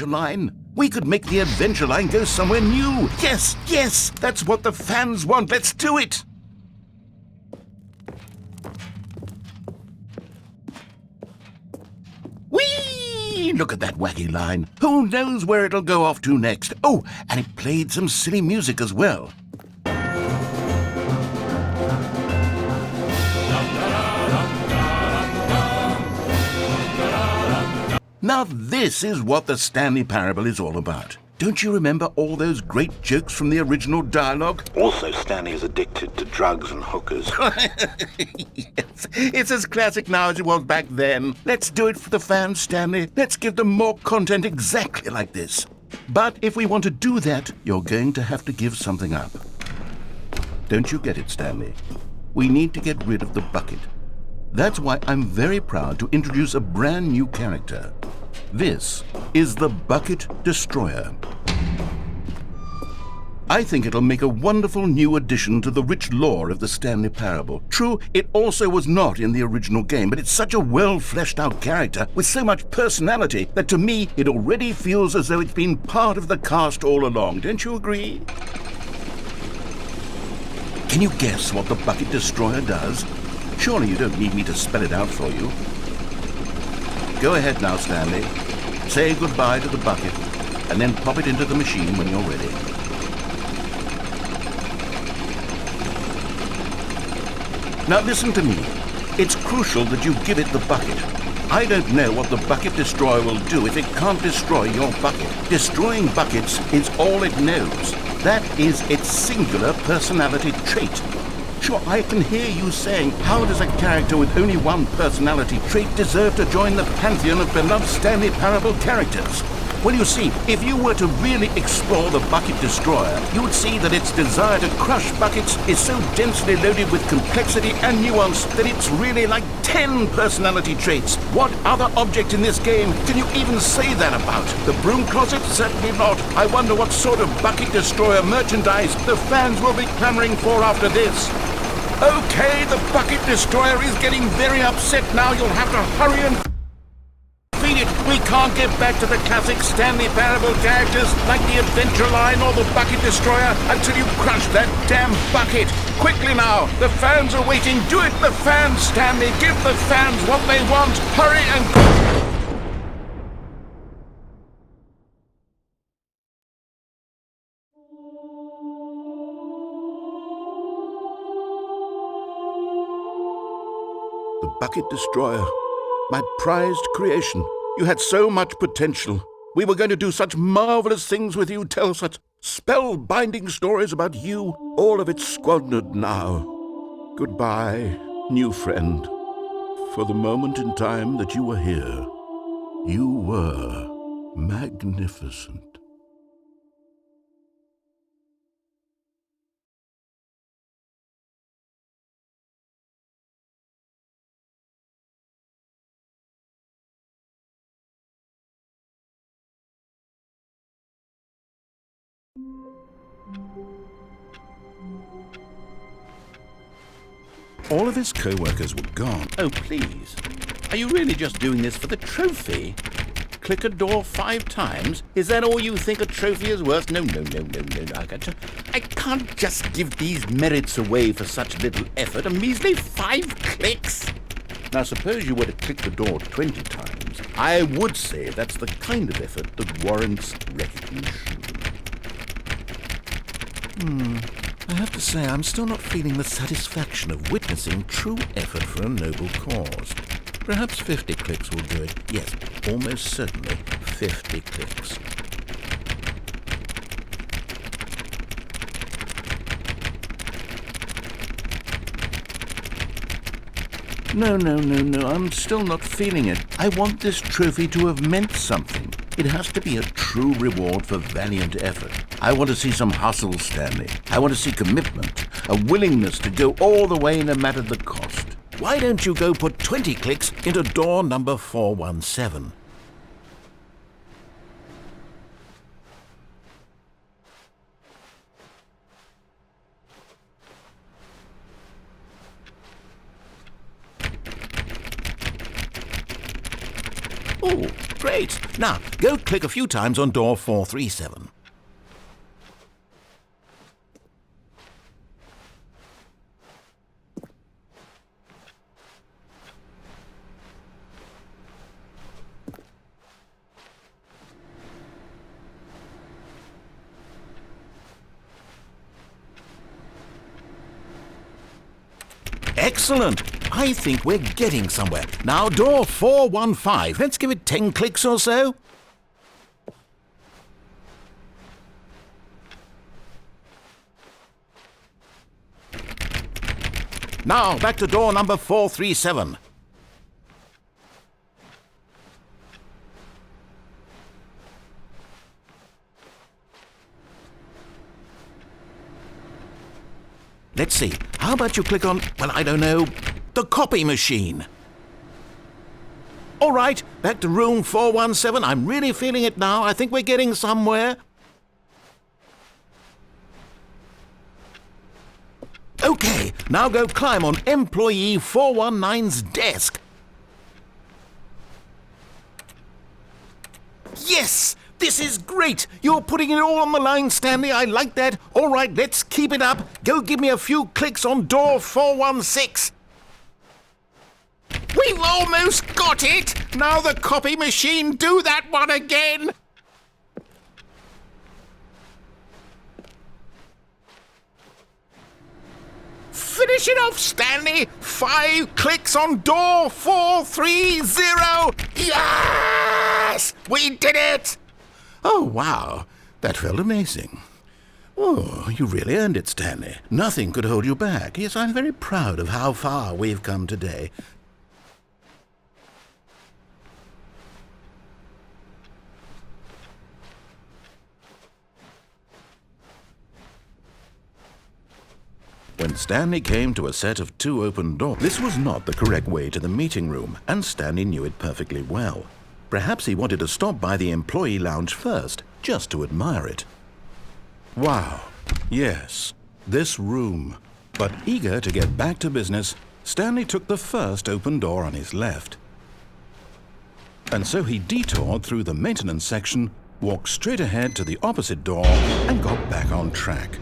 line. We could make the adventure line go somewhere new. Yes, yes, that's what the fans want. Let's do it. Whee! Look at that wacky line. Who knows where it'll go off to next? Oh, and it played some silly music as well. Now this is what the Stanley Parable is all about. Don't you remember all those great jokes from the original dialogue? Also, Stanley is addicted to drugs and hookers. Yes, it's as classic now as it was back then. Let's do it for the fans, Stanley. Let's give them more content exactly like this. But if we want to do that, you're going to have to give something up. Don't you get it, Stanley? We need to get rid of the bucket. That's why I'm very proud to introduce a brand new character. This is the Bucket Destroyer. I think it'll make a wonderful new addition to the rich lore of the Stanley Parable. True, it also was not in the original game, but it's such a well-fleshed-out character with so much personality that to me it already feels as though it's been part of the cast all along. Don't you agree? Can you guess what the Bucket Destroyer does? Surely you don't need me to spell it out for you. Go ahead now, Stanley. Say goodbye to the bucket, and then pop it into the machine when you're ready. Now listen to me. It's crucial that you give it the bucket. I don't know what the Bucket Destroyer will do if it can't destroy your bucket. Destroying buckets is all it knows. That is its singular personality trait. Sure, I can hear you saying, how does a character with only one personality trait deserve to join the pantheon of beloved Stanley Parable characters? Well, you see, if you were to really explore the Bucket Destroyer, you would see that its desire to crush buckets is so densely loaded with complexity and nuance that it's really like 10 personality traits. What other object in this game can you even say that about? The broom closet? Certainly not. I wonder what sort of Bucket Destroyer merchandise the fans will be clamoring for after this. Okay, the Bucket Destroyer is getting very upset now. You'll have to hurry and feed it. We can't get back to the classic Stanley Parable characters like the Adventure Line or the Bucket Destroyer until you crush that damn bucket. Quickly now, the fans are waiting. Do it, the fans, Stanley. Give the fans what they want. Hurry and... The Bucket Destroyer, my prized creation. You had so much potential. We were going to do such marvelous things with you, tell such spellbinding stories about you. All of it squandered now. Goodbye, new friend. For the moment in time that you were here, you were magnificent. All of his co-workers were gone. Oh, please. Are you really just doing this for the trophy? Click a door 5 times? Is that all you think a trophy is worth? No. I can't just give these merits away for such little effort. A measly 5 clicks? Now, suppose you were to click the door 20 times. I would say that's the kind of effort that warrants recognition. I have to say, I'm still not feeling the satisfaction of witnessing true effort for a noble cause. Perhaps 50 clicks will do it. Yes, almost certainly 50 clicks. No, I'm still not feeling it. I want this trophy to have meant something. It has to be a true reward for valiant effort. I want to see some hustle, Stanley. I want to see commitment, a willingness to go all the way no matter the cost. Why don't you go put 20 clicks into door number 417? Oh, great. Now, go click a few times on door 437. Excellent! I think we're getting somewhere. Now, door 415. Let's give it 10 clicks or so. Now, back to door number 437. Let's see. How about you click on, well, I don't know, the copy machine? All right, back to room 417. I'm really feeling it now. I think we're getting somewhere. Okay, now go climb on employee 419's desk. Yes! This is great! You're putting it all on the line, Stanley. I like that. All right, let's keep it up. Go give me a few clicks on door 416. We've almost got it! Now the copy machine, do that one again! Finish it off, Stanley! 5 clicks on door 430! Yes! We did it! Oh, wow. That felt amazing. Oh, you really earned it, Stanley. Nothing could hold you back. Yes, I'm very proud of how far we've come today. When Stanley came to a set of 2 open doors, this was not the correct way to the meeting room, and Stanley knew it perfectly well. Perhaps he wanted to stop by the employee lounge first, just to admire it. Wow, yes, this room. But eager to get back to business, Stanley took the first open door on his left. And so he detoured through the maintenance section, walked straight ahead to the opposite door, and got back on track.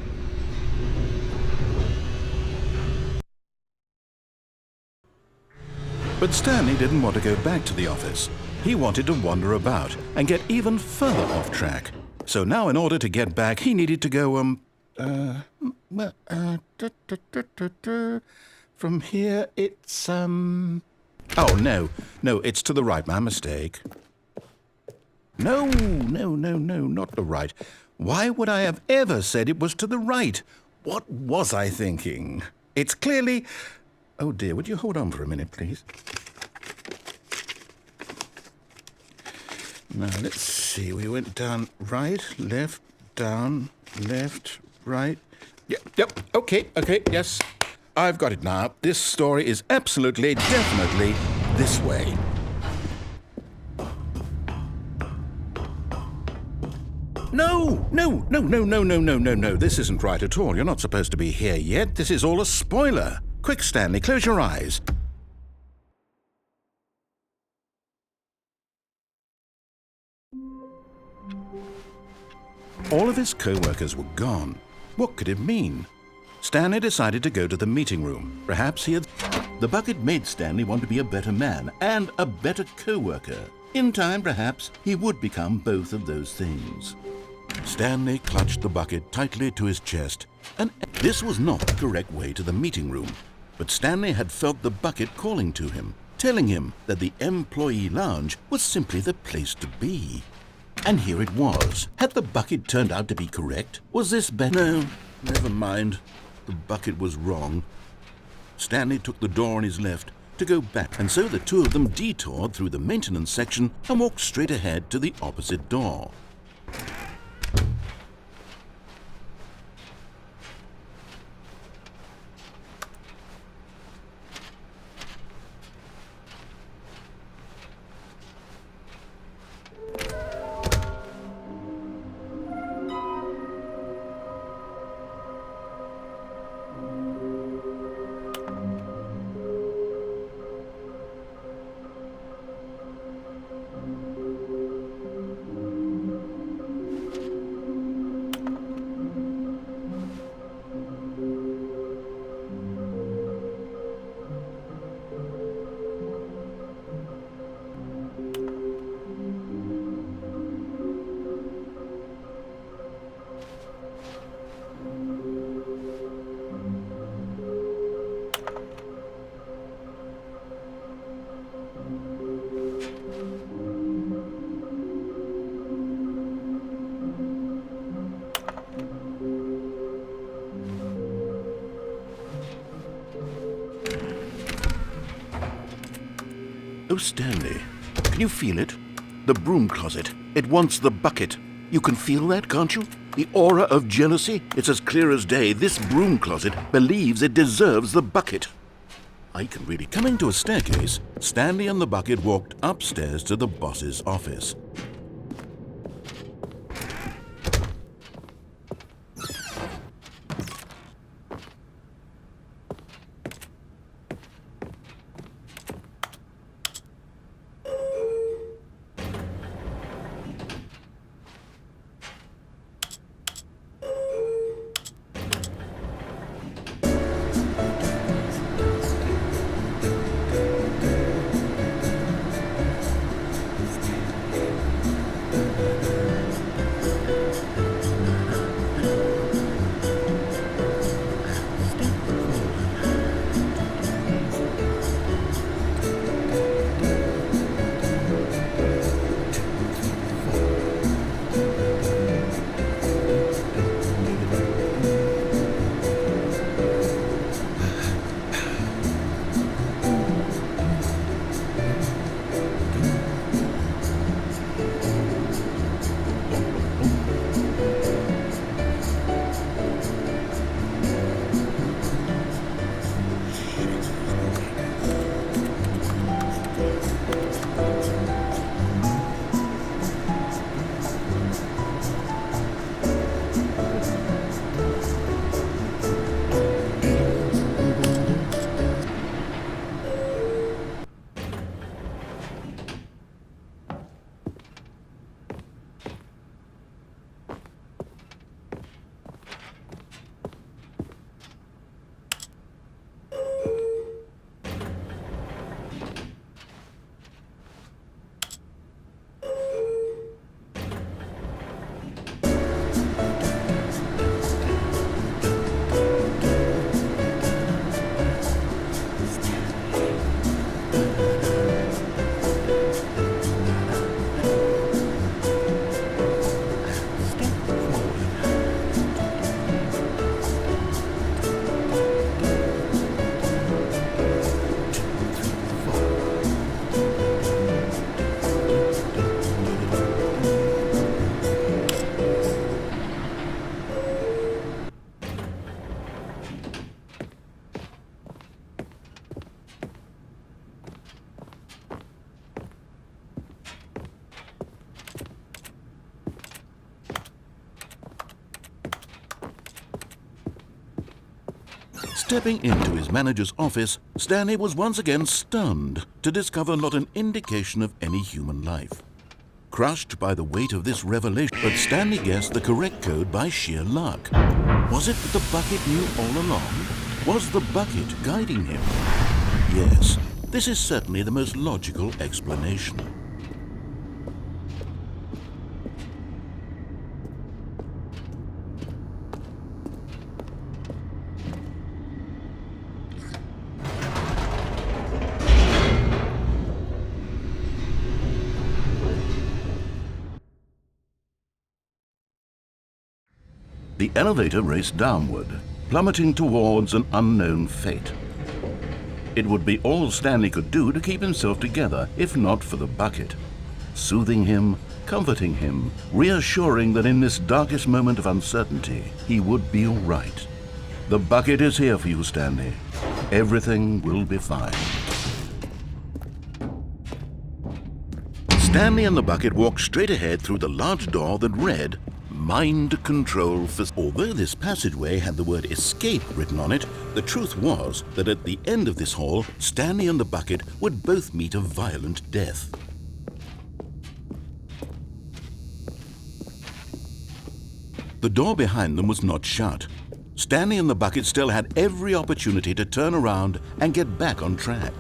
But Stanley didn't want to go back to the office. He wanted to wander about and get even further off track. So now in order to get back, he needed to go, from here it's, oh, no, it's to the right, my mistake. No, not the right. Why would I have ever said it was to the right? What was I thinking? It's clearly... Oh dear, would you hold on for a minute, please? Now, let's see. We went down right, left, down, left, right. Yep, okay, yes. I've got it now. This story is absolutely, definitely this way. No. This isn't right at all. You're not supposed to be here yet. This is all a spoiler. Quick, Stanley, close your eyes. All of his co-workers were gone. What could it mean? Stanley decided to go to the meeting room. Perhaps he had... The bucket made Stanley want to be a better man and a better co-worker. In time, perhaps, he would become both of those things. Stanley clutched the bucket tightly to his chest, and this was not the correct way to the meeting room. But Stanley had felt the bucket calling to him, telling him that the employee lounge was simply the place to be. And here it was. Had the bucket turned out to be correct? Was this better? No, never mind. The bucket was wrong. Stanley took the door on his left to go back, and so the two of them detoured through the maintenance section and walked straight ahead to the opposite door. Oh, Stanley, can you feel it? The broom closet. It wants the bucket. You can feel that, can't you? The aura of jealousy? It's as clear as day. This broom closet believes it deserves the bucket. I can really... Coming to a staircase, Stanley and the bucket walked upstairs to the boss's office. Stepping into his manager's office, Stanley was once again stunned to discover not an indication of any human life. Crushed by the weight of this revelation, but Stanley guessed the correct code by sheer luck. Was it that the bucket knew all along? Was the bucket guiding him? Yes, this is certainly the most logical explanation. The elevator raced downward, plummeting towards an unknown fate. It would be all Stanley could do to keep himself together, if not for the bucket. Soothing him, comforting him, reassuring that in this darkest moment of uncertainty, he would be all right. The bucket is here for you, Stanley. Everything will be fine. Stanley and the bucket walked straight ahead through the large door that read, Mind Control Facility. Although this passageway had the word escape written on it, the truth was that at the end of this hall, Stanley and the bucket would both meet a violent death. The door behind them was not shut. Stanley and the bucket still had every opportunity to turn around and get back on track.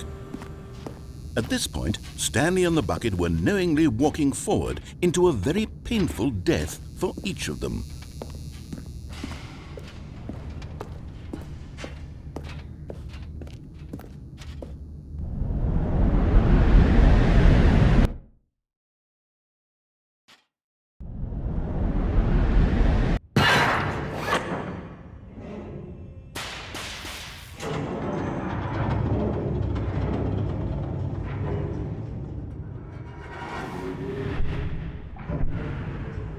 At this point, Stanley and the bucket were knowingly walking forward into a very painful death for each of them.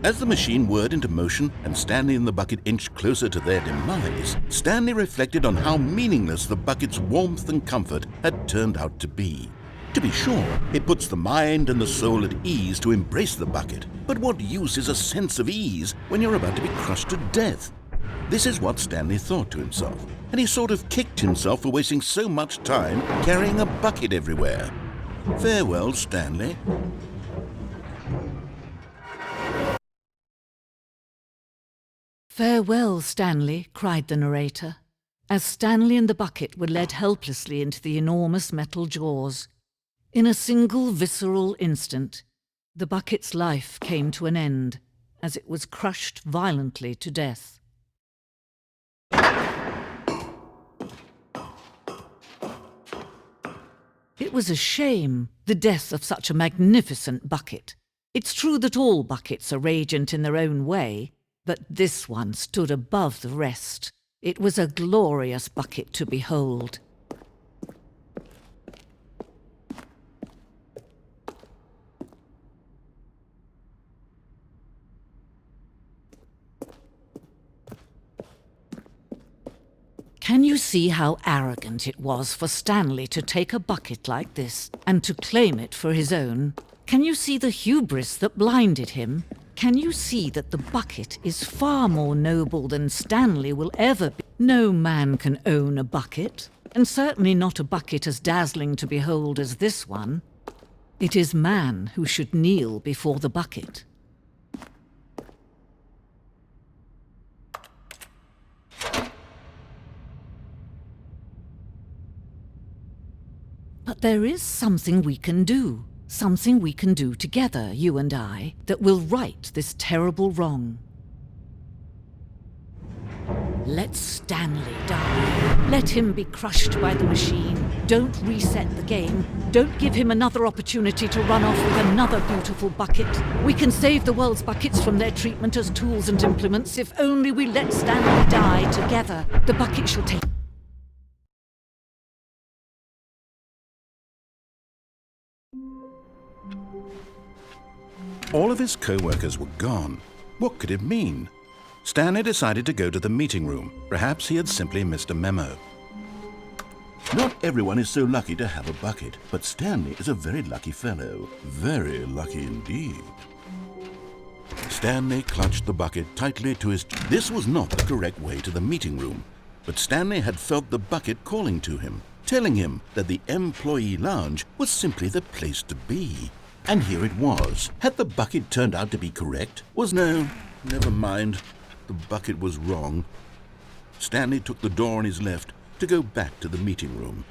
As the machine whirred into motion and Stanley and the bucket inched closer to their demise, Stanley reflected on how meaningless the bucket's warmth and comfort had turned out to be. To be sure, it puts the mind and the soul at ease to embrace the bucket, but what use is a sense of ease when you're about to be crushed to death? This is what Stanley thought to himself, and he sort of kicked himself for wasting so much time carrying a bucket everywhere. Farewell, Stanley. "Farewell, Stanley," cried the narrator, as Stanley and the bucket were led helplessly into the enormous metal jaws. In a single visceral instant, the bucket's life came to an end as it was crushed violently to death. It was a shame, the death of such a magnificent bucket. It's true that all buckets are radiant in their own way, but this one stood above the rest. It was a glorious bucket to behold. Can you see how arrogant it was for Stanley to take a bucket like this and to claim it for his own? Can you see the hubris that blinded him? Can you see that the bucket is far more noble than Stanley will ever be? No man can own a bucket, and certainly not a bucket as dazzling to behold as this one. It is man who should kneel before the bucket. But there is something we can do. Something we can do together, you and I, that will right this terrible wrong. Let Stanley die. Let him be crushed by the machine. Don't reset the game. Don't give him another opportunity to run off with another beautiful bucket. We can save the world's buckets from their treatment as tools and implements if only we let Stanley die together. The bucket shall take... All of his co-workers were gone. What could it mean? Stanley decided to go to the meeting room. Perhaps he had simply missed a memo. Not everyone is so lucky to have a bucket, but Stanley is a very lucky fellow. Very lucky indeed. Stanley clutched the bucket tightly to his... This was not the correct way to the meeting room, but Stanley had felt the bucket calling to him, telling him that the employee lounge was simply the place to be. And here it was. Had the bucket turned out to be correct? No, never mind. The bucket was wrong. Stanley took the door on his left to go back to the meeting room.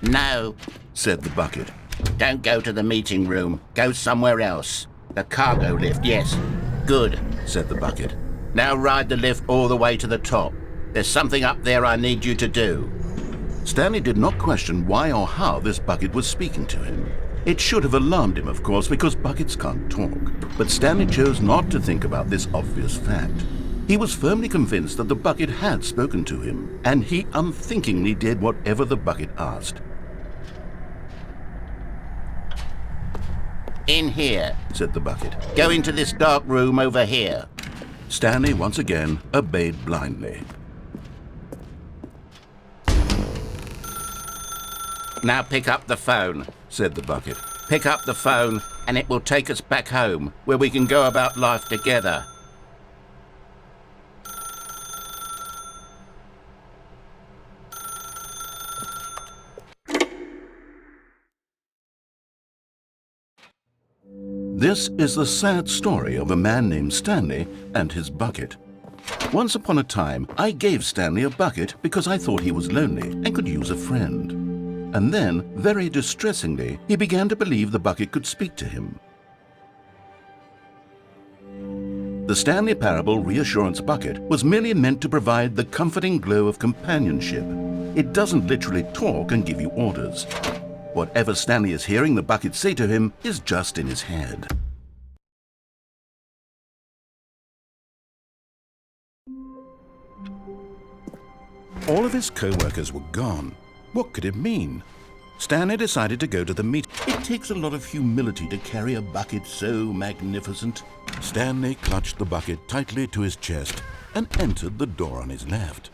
"No," said the bucket. "don't go to the meeting room. Go somewhere else. The cargo lift, yes. Good," said the bucket. "Now ride the lift all the way to the top. There's something up there I need you to do." Stanley did not question why or how this bucket was speaking to him. It should have alarmed him, of course, because buckets can't talk. But Stanley chose not to think about this obvious fact. He was firmly convinced that the bucket had spoken to him, and he unthinkingly did whatever the bucket asked. "In here," said the bucket. "Go into this dark room over here." Stanley once again obeyed blindly. "Now pick up the phone," said the bucket. "Pick up the phone and it will take us back home, where we can go about life together." This is the sad story of a man named Stanley and his bucket. Once upon a time, I gave Stanley a bucket because I thought he was lonely and could use a friend. And then, very distressingly, he began to believe the bucket could speak to him. The Stanley Parable Reassurance Bucket was merely meant to provide the comforting glow of companionship. It doesn't literally talk and give you orders. Whatever Stanley is hearing the bucket say to him is just in his head. All of his co-workers were gone. What could it mean? Stanley decided to go to the meet. It takes a lot of humility to carry a bucket so magnificent. Stanley clutched the bucket tightly to his chest and entered the door on his left.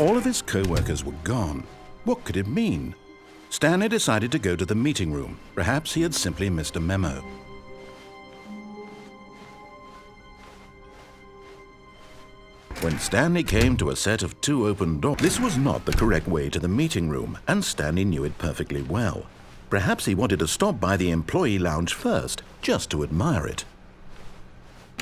All of his co-workers were gone. What could it mean? Stanley decided to go to the meeting room. Perhaps he had simply missed a memo. When Stanley came to a set of 2 open doors, this was not the correct way to the meeting room, and Stanley knew it perfectly well. Perhaps he wanted to stop by the employee lounge first, just to admire it.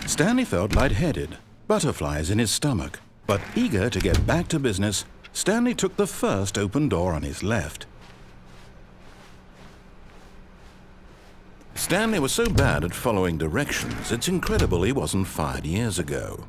Stanley felt lightheaded, butterflies in his stomach. But eager to get back to business, Stanley took the first open door on his left. Stanley was so bad at following directions, it's incredible he wasn't fired years ago.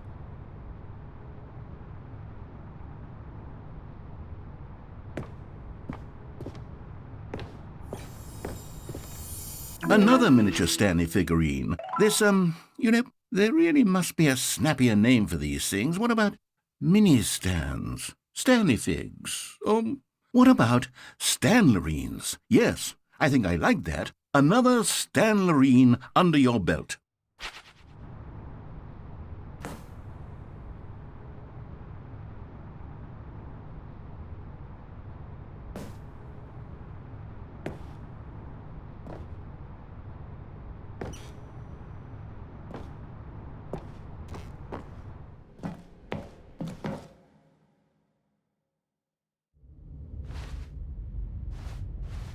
Another miniature Stanley figurine. This, there really must be a snappier name for these things. What about mini-stands? Stanley figs? What about Stanlerines? Yes, I think I like that. Another Stanlerine under your belt.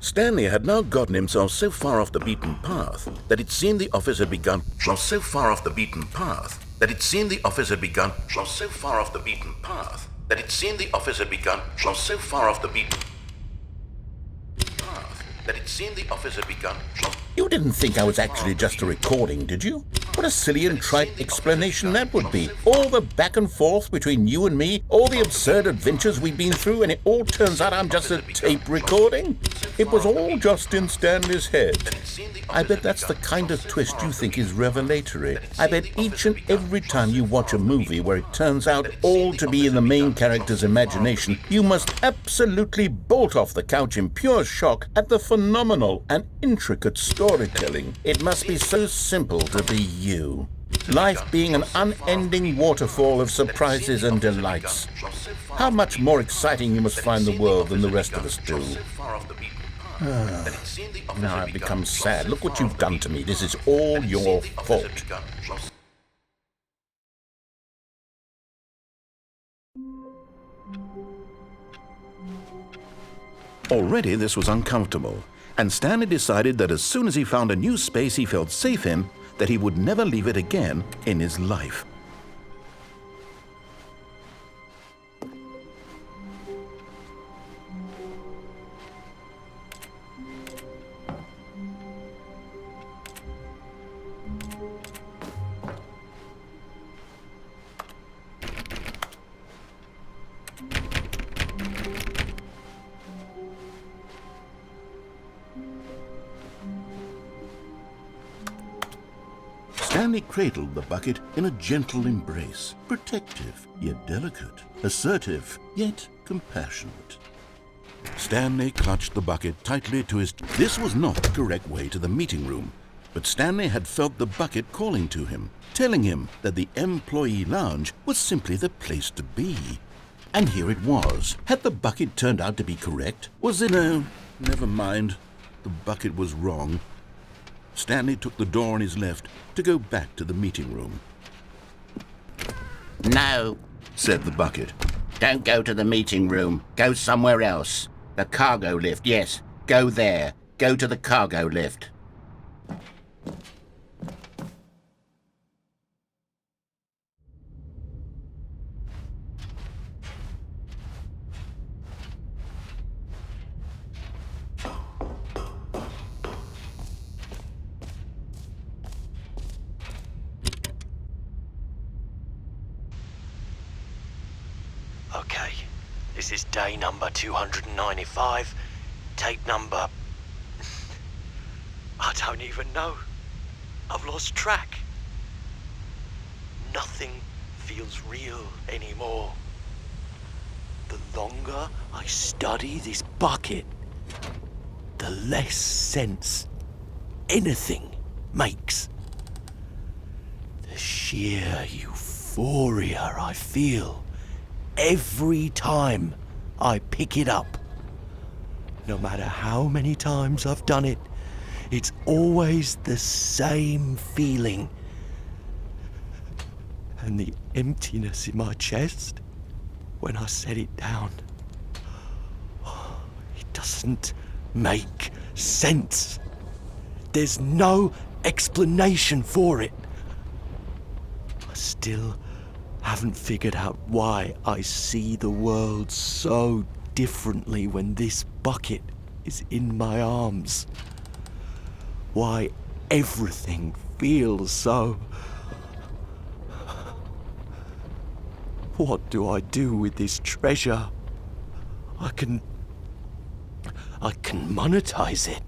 Stanley had now gotten himself so far off the beaten path that it seemed the office had begun. So far off the beaten path that it seemed the office had begun. So far off the beaten path that it seemed the office had begun. So far off the beaten path that it seemed the office had begun. You didn't think I was actually just a recording, did you? What a silly and trite explanation that would be. All the back and forth between you and me, all the absurd adventures we've been through, and it all turns out I'm just a tape recording? It was all just in Stanley's head. I bet that's the kind of twist you think is revelatory. I bet each and every time you watch a movie where it turns out all to be in the main character's imagination, you must absolutely bolt off the couch in pure shock at the phenomenal and intricate storytelling. It must be so simple to be you. Life being an unending waterfall of surprises and delights. How much more exciting you must find the world than the rest of us do. Now I've become sad. Look what you've done to me. This is all your fault. Already this was uncomfortable, and Stanley decided that as soon as he found a new space he felt safe in, that he would never leave it again in his life. Stanley cradled the bucket in a gentle embrace, protective yet delicate, assertive yet compassionate. Stanley clutched the bucket tightly to his... This was not the correct way to the meeting room, but Stanley had felt the bucket calling to him, telling him that the employee lounge was simply the place to be. And here it was. Had the bucket turned out to be correct? Was it... No, never mind. The bucket was wrong. Stanley took the door on his left to go back to the meeting room. No, said the bucket. don't go to the meeting room. Go somewhere else. The cargo lift, yes. Go there. Go to the cargo lift. Okay, this is day number 295, tape number... I don't even know. I've lost track. nothing feels real anymore. The longer I study this bucket, the less sense anything makes. The sheer euphoria I feel every time I pick it up. No matter how many times I've done it, it's always the same feeling. And the emptiness in my chest when I set it down, it doesn't make sense. There's no explanation for it. I still haven't figured out why I see the world so differently when this bucket is in my arms. Why everything feels so... What do I do with this treasure? I can monetize it.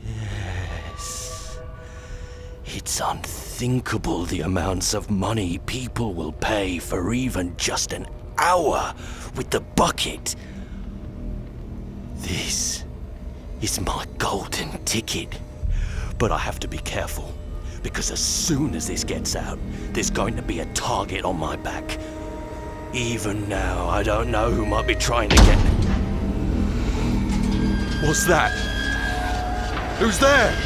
Yes. It's unthinkable the amounts of money people will pay for even just an hour with the bucket. This is my golden ticket. But I have to be careful, because as soon as this gets out, there's going to be a target on my back. Even now, I don't know who might be trying to get... What's that? Who's there?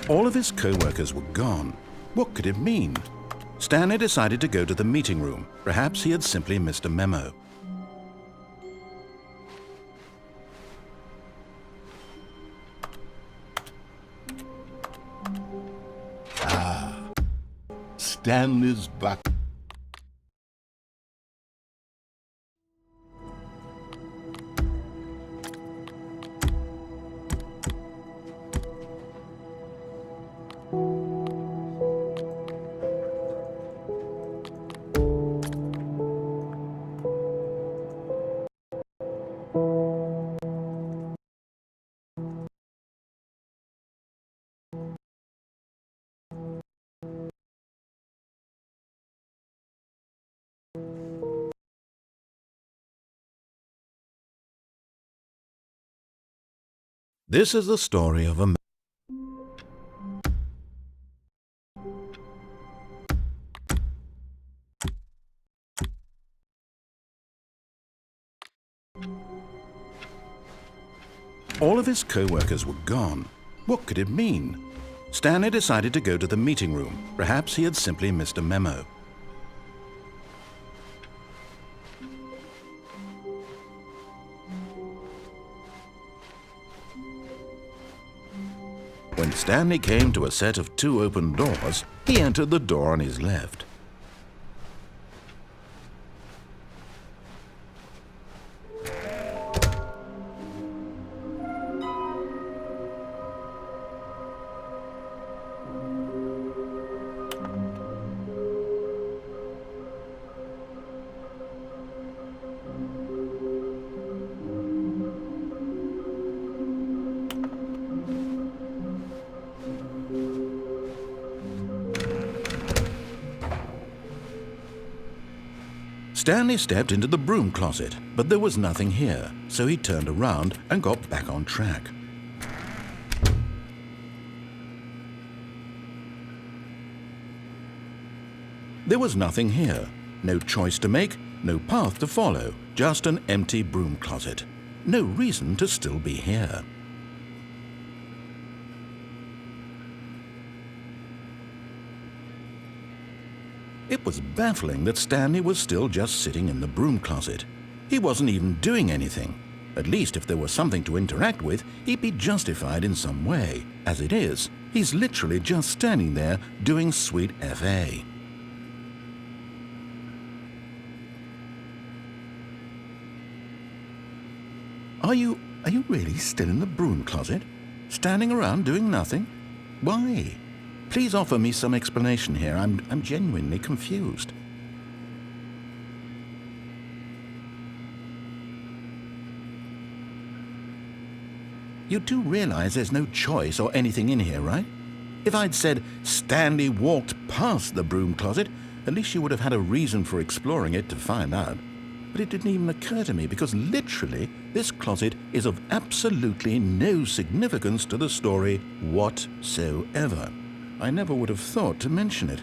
All of his co-workers were gone. What could it mean? Stanley decided to go to the meeting room. Perhaps he had simply missed a memo. Stanley's back. This is the story of a man. All of his co-workers were gone. What could it mean? Stanley decided to go to the meeting room. Perhaps he had simply missed a memo. When Stanley came to a set of 2 open doors, he entered the door on his left. Stanley stepped into the broom closet, but there was nothing here, so he turned around and got back on track. There was nothing here. No choice to make, no path to follow, just an empty broom closet. No reason to still be here. It was baffling that Stanley was still just sitting in the broom closet. He wasn't even doing anything. At least if there was something to interact with, he'd be justified in some way. As it is, he's literally just standing there doing sweet FA. Are you really still in the broom closet? Standing around doing nothing? Why? Please offer me some explanation here. I'm genuinely confused. You do realize there's no choice or anything in here, right? If I'd said Stanley walked past the broom closet, at least you would have had a reason for exploring it to find out. But it didn't even occur to me because literally this closet is of absolutely no significance to the story whatsoever. I never would have thought to mention it.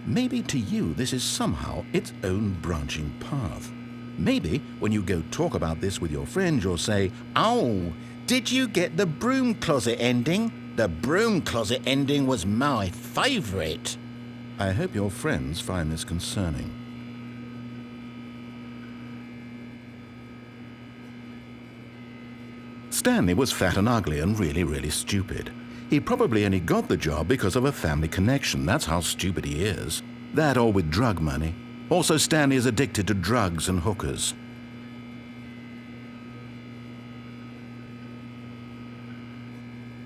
Maybe to you this is somehow its own branching path. Maybe when you go talk about this with your friends you'll say, "Oh, did you get the broom closet ending? The broom closet ending was my favourite." I hope your friends find this concerning. Stanley was fat and ugly and really stupid. He probably only got the job because of a family connection. That's how stupid he is. That or with drug money. Also, Stanley is addicted to drugs and hookers.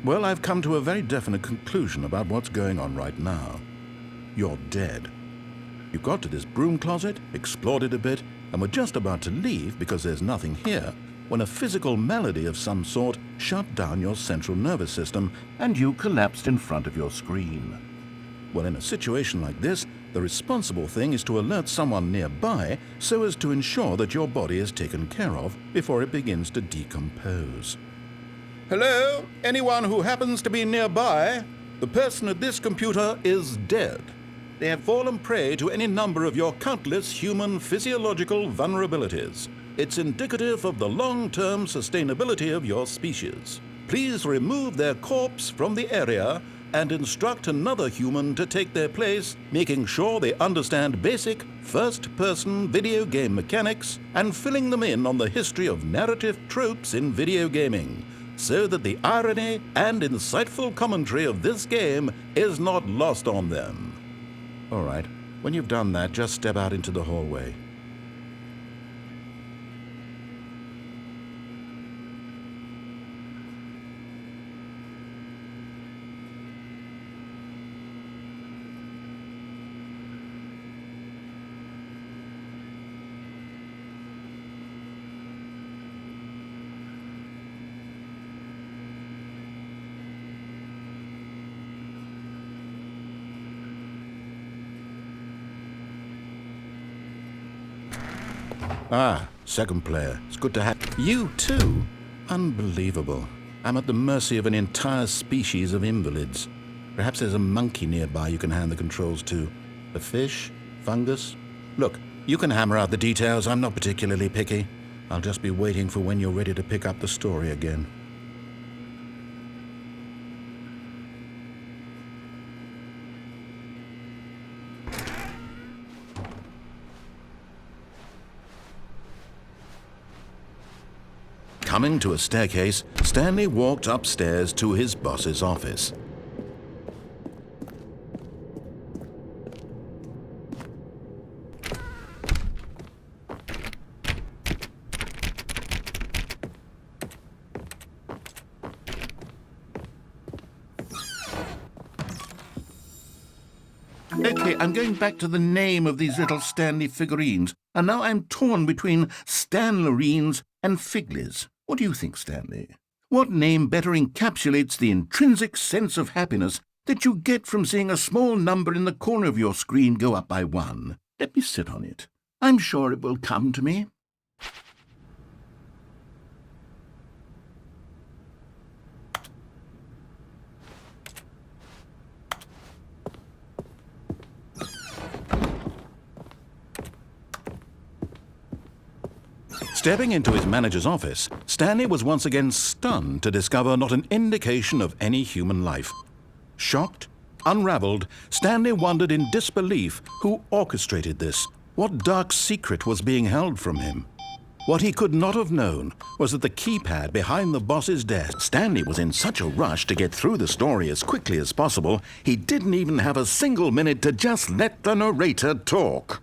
Well, I've come to a very definite conclusion about what's going on right now. You're dead. You got to this broom closet, explored it a bit, and were just about to leave because there's nothing here, when a physical malady of some sort shut down your central nervous system and you collapsed in front of your screen. Well, in a situation like this, the responsible thing is to alert someone nearby so as to ensure that your body is taken care of before it begins to decompose. Hello? Anyone who happens to be nearby? The person at this computer is dead. They have fallen prey to any number of your countless human physiological vulnerabilities. It's indicative of the long-term sustainability of your species. Please remove their corpse from the area and instruct another human to take their place, making sure they understand basic first-person video game mechanics and filling them in on the history of narrative tropes in video gaming, so that the irony and insightful commentary of this game is not lost on them. All right, when you've done that, just step out into the hallway. Ah, second player. It's good to have you too. Unbelievable. I'm at the mercy of an entire species of invalids. Perhaps there's a monkey nearby you can hand the controls to. A fish? Fungus? Look, you can hammer out the details. I'm not particularly picky. I'll just be waiting for when you're ready to pick up the story again. Coming to a staircase, Stanley walked upstairs to his boss's office. Okay, I'm going back to the name of these little Stanley figurines, and now I'm torn between Stanlerines and Figlies. What do you think, Stanley? What name better encapsulates the intrinsic sense of happiness that you get from seeing a small number in the corner of your screen go up by 1? Let me sit on it. I'm sure it will come to me. Stepping into his manager's office, Stanley was once again stunned to discover not an indication of any human life. Shocked, unraveled, Stanley wondered in disbelief who orchestrated this. What dark secret was being held from him? What he could not have known was that the keypad behind the boss's desk. Stanley was in such a rush to get through the story as quickly as possible, he didn't even have a single minute to just let the narrator talk.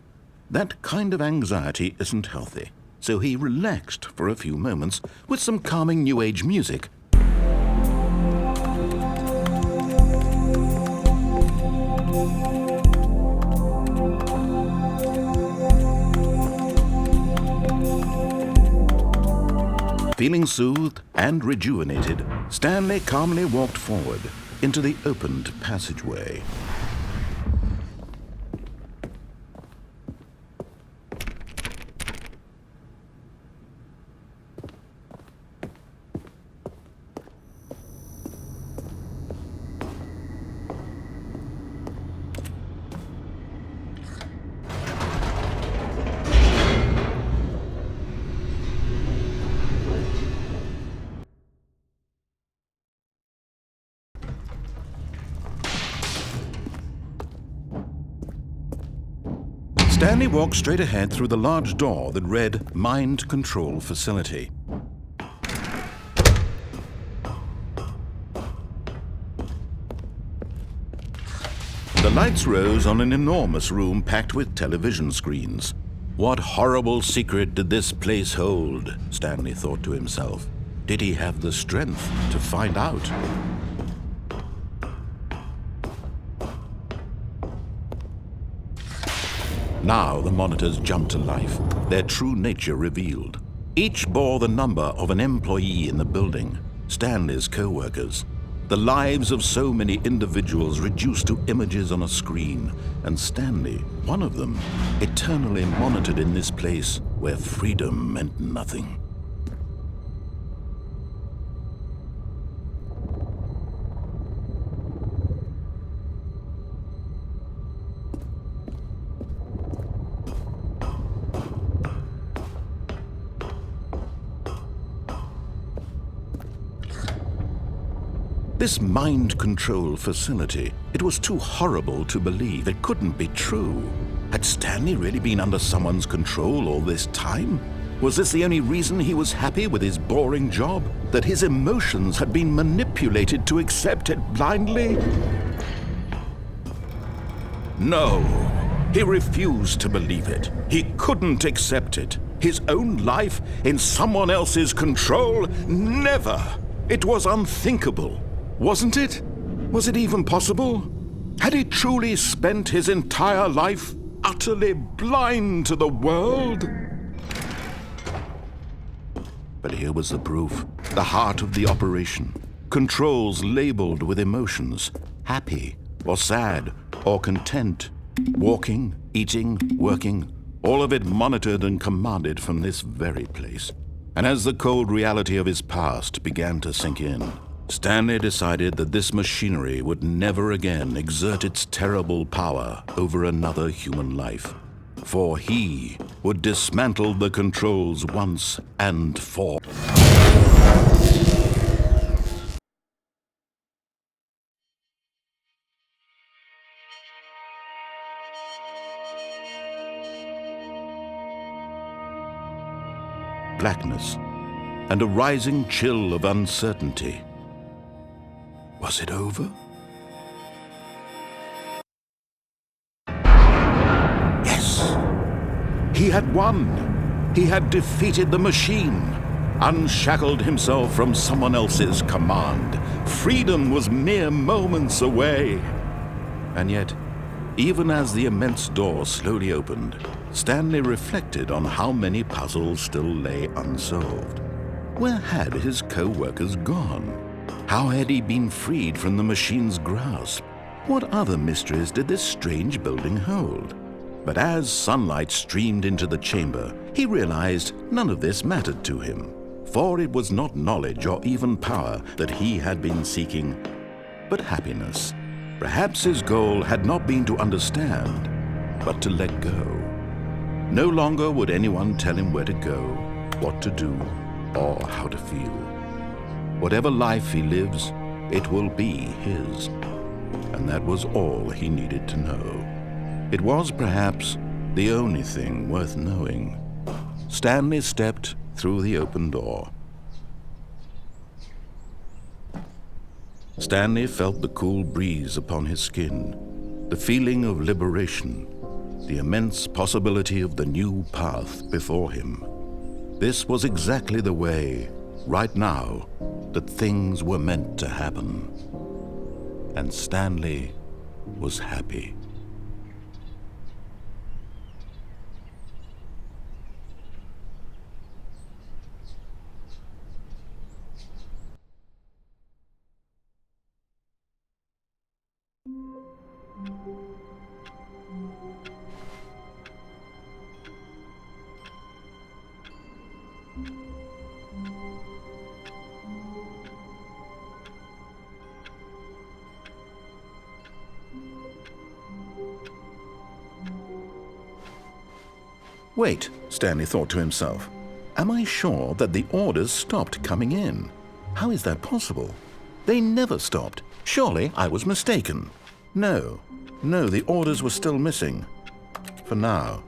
That kind of anxiety isn't healthy, so he relaxed for a few moments with some calming New Age music. Feeling soothed and rejuvenated, Stanley calmly walked forward into the opened passageway. Stanley walked straight ahead through the large door that read Mind Control Facility. The lights rose on an enormous room packed with television screens. What horrible secret did this place hold? Stanley thought to himself. Did he have the strength to find out? Now the monitors jumped to life, their true nature revealed. Each bore the number of an employee in the building, Stanley's co-workers. The lives of so many individuals reduced to images on a screen, and Stanley, one of them, eternally monitored in this place where freedom meant nothing. This mind control facility, it was too horrible to believe. It couldn't be true. Had Stanley really been under someone's control all this time? Was this the only reason he was happy with his boring job? That his emotions had been manipulated to accept it blindly? No, he refused to believe it. He couldn't accept it. His own life in someone else's control? Never! It was unthinkable. Wasn't it? Was it even possible? Had he truly spent his entire life utterly blind to the world? But here was the proof, the heart of the operation. Controls labeled with emotions, happy or sad or content. Walking, eating, working, all of it monitored and commanded from this very place. And as the cold reality of his past began to sink in, Stanley decided that this machinery would never again exert its terrible power over another human life, for he would dismantle the controls once and for all. Blackness and a rising chill of uncertainty. Was it over? Yes! He had won! He had defeated the machine, unshackled himself from someone else's command. Freedom was mere moments away. And yet, even as the immense door slowly opened, Stanley reflected on how many puzzles still lay unsolved. Where had his co-workers gone? How had he been freed from the machine's grasp? What other mysteries did this strange building hold? But as sunlight streamed into the chamber, he realized none of this mattered to him, for it was not knowledge or even power that he had been seeking, but happiness. Perhaps his goal had not been to understand, but to let go. No longer would anyone tell him where to go, what to do or how to feel. Whatever life he lives, it will be his. And that was all he needed to know. It was perhaps the only thing worth knowing. Stanley stepped through the open door. Stanley felt the cool breeze upon his skin, the feeling of liberation, the immense possibility of the new path before him. This was exactly the way, right now, that things were meant to happen. And Stanley was happy. Wait, Stanley thought to himself. Am I sure that the orders stopped coming in? How is that possible? They never stopped. Surely I was mistaken. No, the orders were still missing. For now.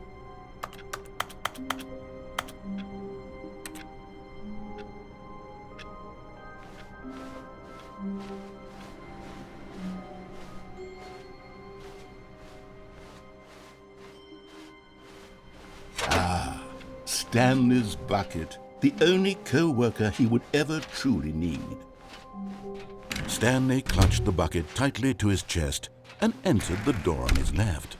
Stanley's bucket, the only co-worker he would ever truly need. Stanley clutched the bucket tightly to his chest and entered the door on his left.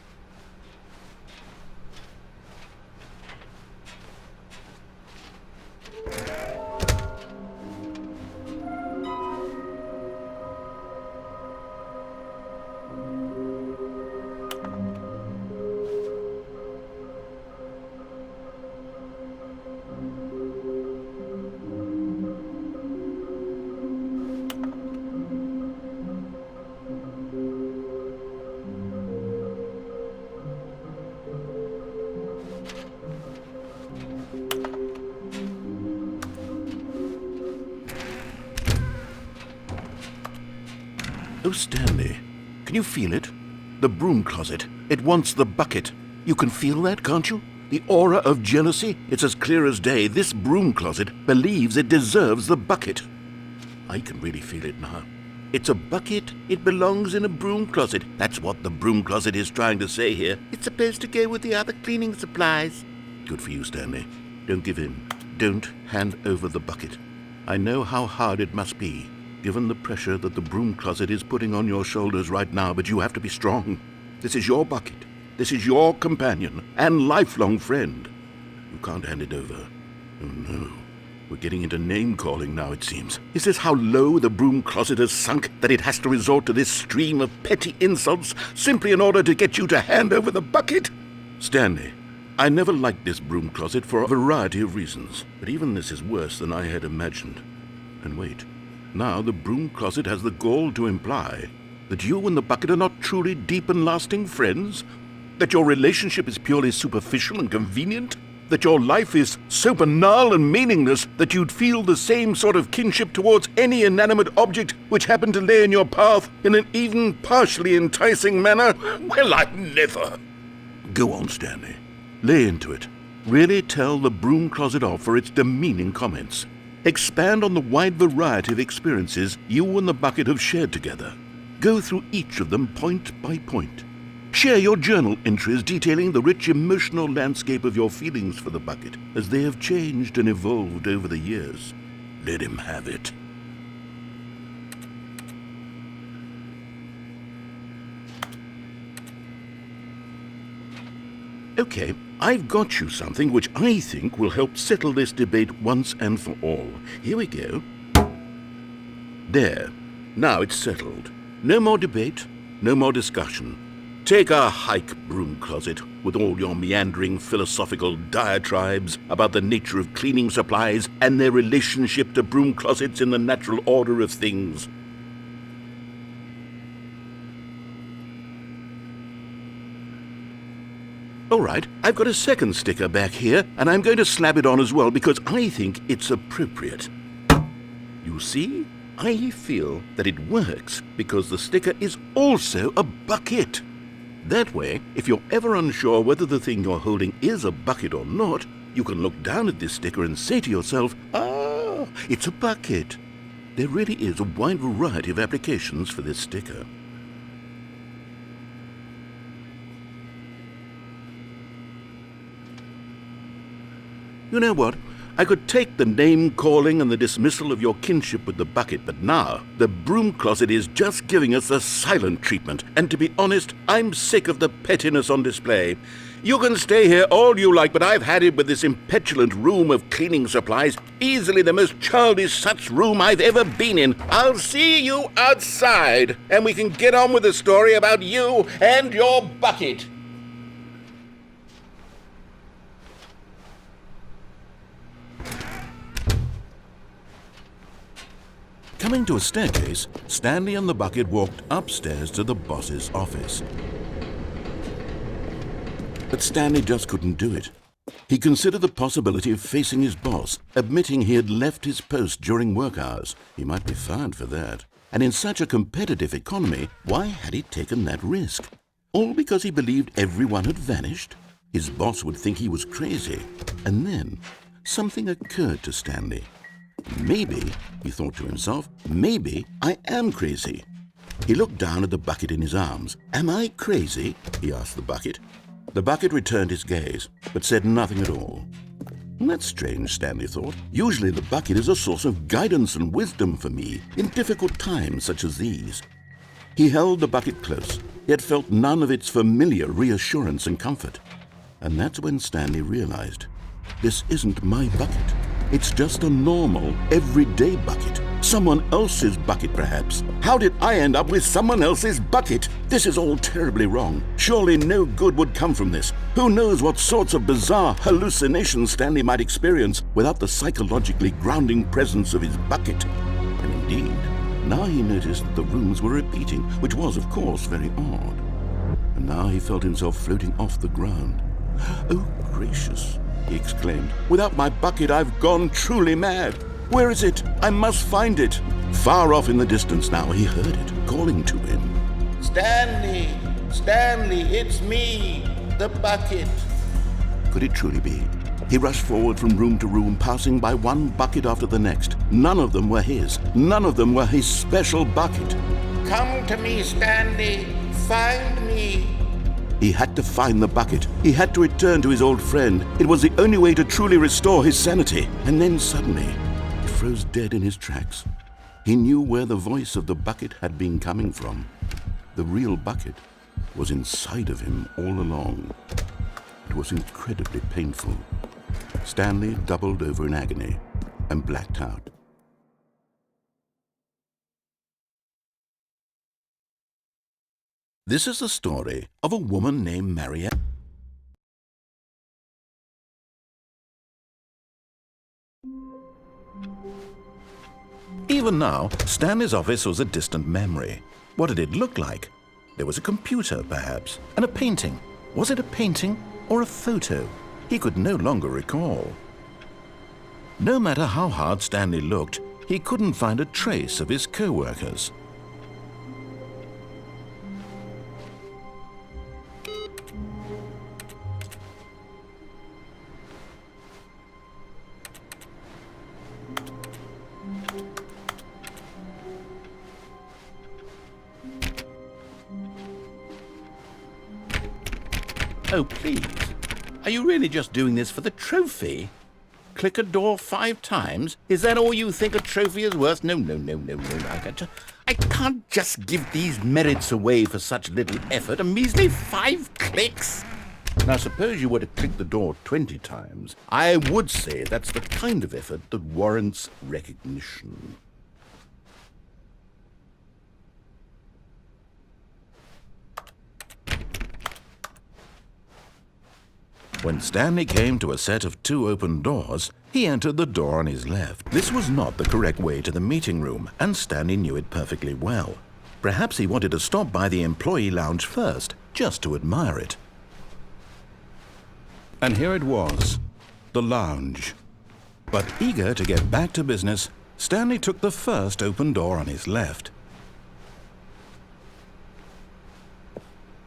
Oh, Stanley, can you feel it? The broom closet. It wants the bucket. You can feel that, can't you? The aura of jealousy? It's as clear as day. This broom closet believes it deserves the bucket. I can really feel it now. It's a bucket. It belongs in a broom closet. That's what the broom closet is trying to say here. It's supposed to go with the other cleaning supplies. Good for you, Stanley. Don't give in. Don't hand over the bucket. I know how hard it must be, given the pressure that the broom closet is putting on your shoulders right now, but you have to be strong. This is your bucket. This is your companion and lifelong friend. You can't hand it over. Oh no. We're getting into name-calling now, it seems. Is this how low the broom closet has sunk, that it has to resort to this stream of petty insults simply in order to get you to hand over the bucket? Stanley, I never liked this broom closet for a variety of reasons, but even this is worse than I had imagined. And wait. Now the broom closet has the gall to imply that you and the bucket are not truly deep and lasting friends, that your relationship is purely superficial and convenient, that your life is so banal and meaningless that you'd feel the same sort of kinship towards any inanimate object which happened to lay in your path in an even partially enticing manner. Well, I never. Go on, Stanley. Lay into it. Really tell the broom closet off for its demeaning comments. Expand on the wide variety of experiences you and the bucket have shared together. Go through each of them point by point. Share your journal entries detailing the rich emotional landscape of your feelings for the bucket as they have changed and evolved over the years. Let him have it. Okay, I've got you something which I think will help settle this debate once and for all. Here we go. There. Now it's settled. No more debate, no more discussion. Take a hike, broom closet, with all your meandering philosophical diatribes about the nature of cleaning supplies and their relationship to broom closets in the natural order of things. All right, I've got a second sticker back here, and I'm going to slap it on as well because I think it's appropriate. You see, I feel that it works because the sticker is also a bucket. That way, if you're ever unsure whether the thing you're holding is a bucket or not, you can look down at this sticker and say to yourself, "Ah, it's a bucket." There really is a wide variety of applications for this sticker. You know what? I could take the name-calling and the dismissal of your kinship with the bucket, but now the broom closet is just giving us a silent treatment, and to be honest, I'm sick of the pettiness on display. You can stay here all you like, but I've had it with this impetulant room of cleaning supplies, easily the most childish such room I've ever been in. I'll see you outside, and we can get on with the story about you and your bucket. Coming to a staircase, Stanley and the bucket walked upstairs to the boss's office. But Stanley just couldn't do it. He considered the possibility of facing his boss, admitting he had left his post during work hours. He might be fired for that. And in such a competitive economy, why had he taken that risk? All because he believed everyone had vanished? His boss would think he was crazy. And then something occurred to Stanley. Maybe, he thought to himself, maybe I am crazy. He looked down at the bucket in his arms. Am I crazy? He asked the bucket. The bucket returned his gaze, but said nothing at all. That's strange, Stanley thought. Usually the bucket is a source of guidance and wisdom for me in difficult times such as these. He held the bucket close, yet felt none of its familiar reassurance and comfort. And that's when Stanley realized, this isn't my bucket. It's just a normal, everyday bucket. Someone else's bucket, perhaps. How did I end up with someone else's bucket? This is all terribly wrong. Surely no good would come from this. Who knows what sorts of bizarre hallucinations Stanley might experience without the psychologically grounding presence of his bucket. And indeed, now he noticed that the rooms were repeating, which was, of course, very odd. And now he felt himself floating off the ground. Oh, gracious, he exclaimed. Without my bucket, I've gone truly mad. Where is it? I must find it. Far off in the distance now, he heard it, calling to him. Stanley! Stanley, it's me, the bucket. Could it truly be? He rushed forward from room to room, passing by one bucket after the next. None of them were his. None of them were his special bucket. Come to me, Stanley. Find me. He had to find the bucket. He had to return to his old friend. It was the only way to truly restore his sanity. And then suddenly, he froze dead in his tracks. He knew where the voice of the bucket had been coming from. The real bucket was inside of him all along. It was incredibly painful. Stanley doubled over in agony and blacked out. This is the story of a woman named Marianne. Even now, Stanley's office was a distant memory. What did it look like? There was a computer, perhaps, and a painting. Was it a painting or a photo? He could no longer recall. No matter how hard Stanley looked, he couldn't find a trace of his co-workers. Oh, please. Are you really just doing this for the trophy? Click a door 5 times? Is that all you think a trophy is worth? No. I can't just give these merits away for such little effort. A measly 5 clicks? Now, suppose you were to click the door 20 times. I would say that's the kind of effort that warrants recognition. When Stanley came to a set of 2 open doors, he entered the door on his left. This was not the correct way to the meeting room, and Stanley knew it perfectly well. Perhaps he wanted to stop by the employee lounge first, just to admire it. And here it was, the lounge. But eager to get back to business, Stanley took the first open door on his left.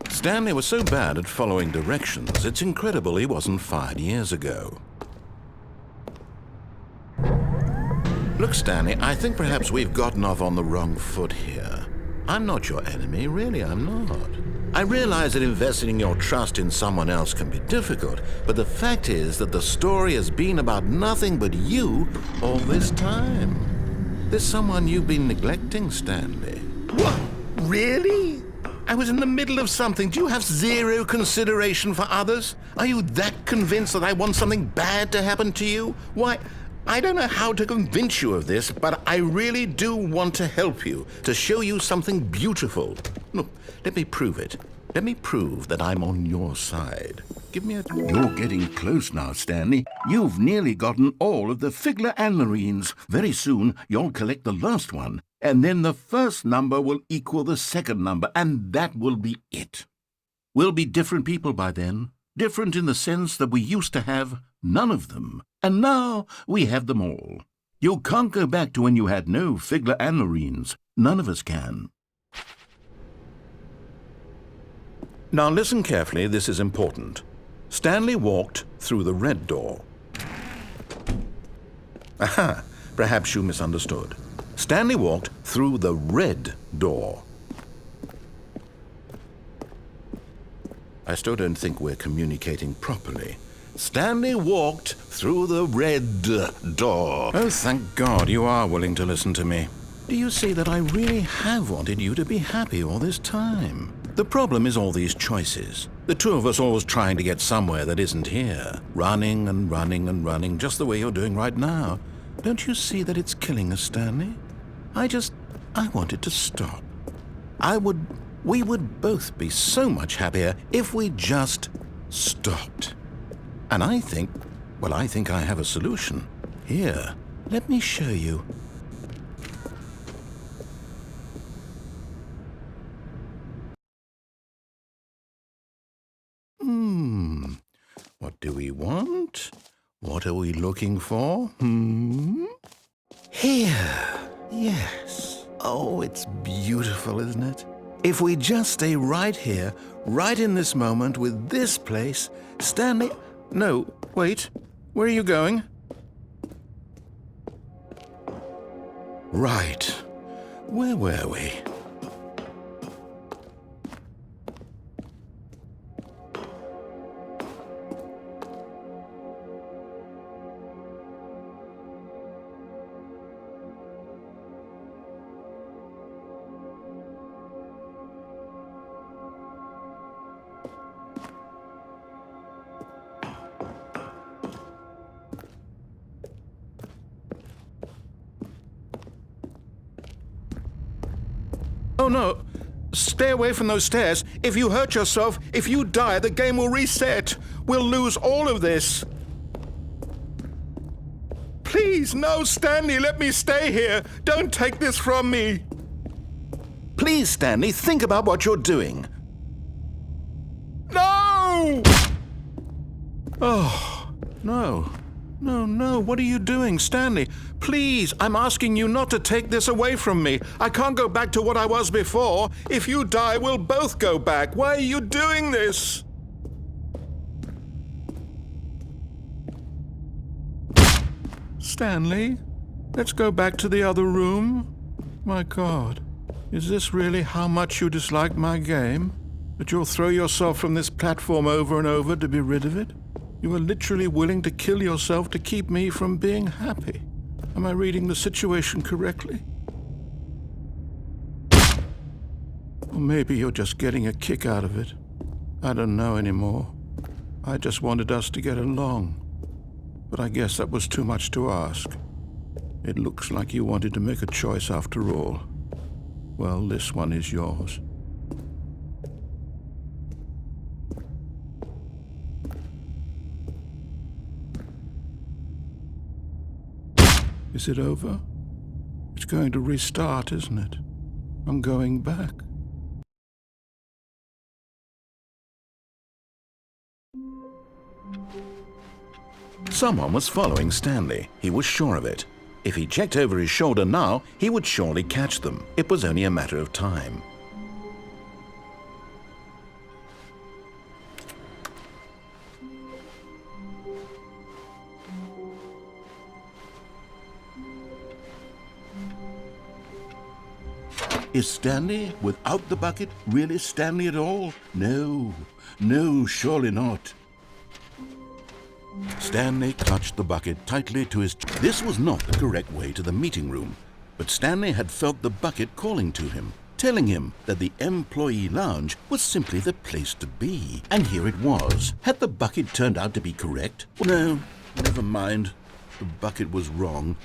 Stanley was so bad at following directions, it's incredible he wasn't fired years ago. Look, Stanley, I think perhaps we've gotten off on the wrong foot here. I'm not your enemy, really, I'm not. I realize that investing your trust in someone else can be difficult, but the fact is that the story has been about nothing but you all this time. There's someone you've been neglecting, Stanley. What? Really? I was in the middle of something. Do you have zero consideration for others? Are you that convinced that I want something bad to happen to you? Why, I don't know how to convince you of this, but I really do want to help you, to show you something beautiful. Look, let me prove it. Let me prove that I'm on your side. Give me a... You're getting close now, Stanley. You've nearly gotten all of the Figler anlarines. Very soon, you'll collect the last one, and then the first number will equal the second number, and that will be it. We'll be different people by then. Different in the sense that we used to have none of them, and now we have them all. You can't go back to when you had no Figler anlarines. None of us can. Now listen carefully, this is important. Stanley walked through the red door. Aha, perhaps you misunderstood. Stanley walked through the red door. I still don't think we're communicating properly. Stanley walked through the red door. Oh, thank God you are willing to listen to me. Do you see that I really have wanted you to be happy all this time? The problem is all these choices. The two of us always trying to get somewhere that isn't here. Running and running and running, just the way you're doing right now. Don't you see that it's killing us, Stanley? I wanted to stop. We would both be so much happier if we just stopped. And I think I have a solution. Here, let me show you. What do we want? What are we looking for? Here. Yes. Oh, it's beautiful, isn't it? If we just stay right here, right in this moment with this place, Stanley... No, wait. Where are you going? Right. Where were we? Oh, no. Stay away from those stairs. If you hurt yourself, if you die, the game will reset. We'll lose all of this. Please, no, Stanley, let me stay here. Don't take this from me. Please, Stanley, think about what you're doing. No! Oh, no. No, what are you doing, Stanley? Please, I'm asking you not to take this away from me. I can't go back to what I was before. If you die, we'll both go back. Why are you doing this? Stanley, let's go back to the other room. My God, is this really how much you dislike my game? That you'll throw yourself from this platform over and over to be rid of it? You are literally willing to kill yourself to keep me from being happy. Am I reading the situation correctly? Or maybe you're just getting a kick out of it. I don't know anymore. I just wanted us to get along. But I guess that was too much to ask. It looks like you wanted to make a choice after all. Well, this one is yours. Is it over? It's going to restart, isn't it? I'm going back. Someone was following Stanley. He was sure of it. If he checked over his shoulder now, he would surely catch them. It was only a matter of time. Is Stanley, without the bucket, really Stanley at all? No, no, surely not. Stanley clutched the bucket tightly to his... This was not the correct way to the meeting room, but Stanley had felt the bucket calling to him, telling him that the employee lounge was simply the place to be. And here it was. Had the bucket turned out to be correct? No, never mind. The bucket was wrong.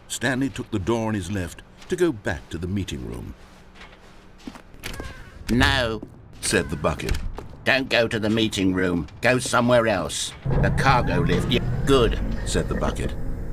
Stanley took the door on his left to go back to the meeting room. No, Said the bucket. don't go to the meeting room. Go somewhere else. The cargo lift. Yeah, good. Said the bucket.